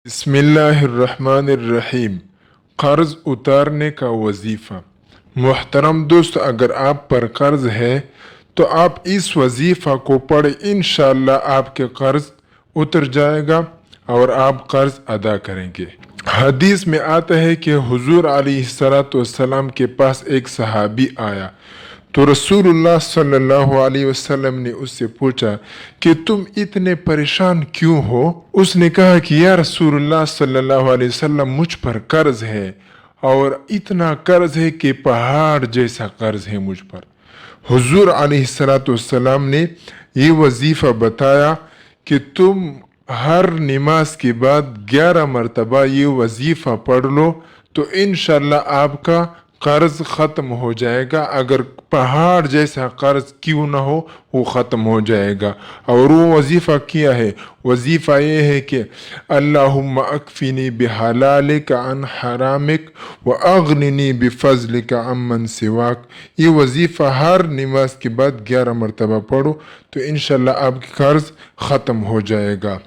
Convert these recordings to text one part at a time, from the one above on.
बिस्मिल्लाहिर्रहमानिर्रहीम। कर्ज उतारने का वजीफ़ा। मोहतरम दोस्त, अगर आप पर कर्ज है तो आप इस वजीफ़ा को पढ़े, इंशाअल्लाह आपके कर्ज उतर जाएगा और आप कर्ज अदा करेंगे। हदीस में आता है कि हुजूर अलैहिस्सलाम के पास एक सहाबी आया तो रसूलुल्लाह सल्लल्लाहु अलैहि वसल्लम ने उससे पूछा कि तुम इतने परेशान क्यों हो। उसने कहा कि या रसूलुल्लाह सल्लल्लाहु अलैहि वसल्लम, मुझ पर कर्ज है और इतना कर्ज है कि पहाड़ जैसा कर्ज है मुझ पर। हुजूर अलैहिस्सलाम ने ये वजीफा बताया कि तुम हर नमाज के बाद 11 मरतबा ये वजीफा पढ़ लो तो इंशाअल्लाह आपका कर्ज ख़त्म हो जाएगा। अगर पहाड़ जैसा कर्ज क्यों ना हो, वो ख़त्म हो जाएगा। और वो वजीफ़ा क्या है? वजीफ़ा ये है कि अल्लाहुम्मा अकफिनी बिहलालिका अन हरामिक व अगनिनी बिफज़लिका अम्मन सिवाक। ये वजीफ़ा हर नमाज के बाद 11 मरतबा पढ़ो तो इंशाअल्लाह आपकी कर्ज ख़त्म हो जाएगा।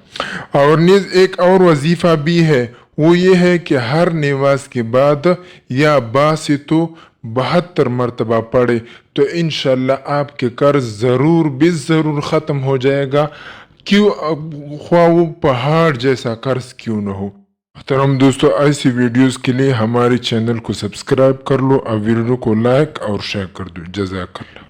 और नीज एक और वजीफ़ा भी है, वो ये है कि हर नमाज के बाद या से तो 72 मरतबा पढ़े तो इंशाअल्लाह आपके कर्ज ज़रूर ज़रूर ख़त्म हो जाएगा, क्यों ख्वाह वो पहाड़ जैसा कर्ज क्यों न हो। मोहतरम दोस्तों, ऐसी वीडियोस के लिए हमारे चैनल को सब्सक्राइब कर लो और वीडियो को लाइक और शेयर कर दो। जज़ाकल्लाह।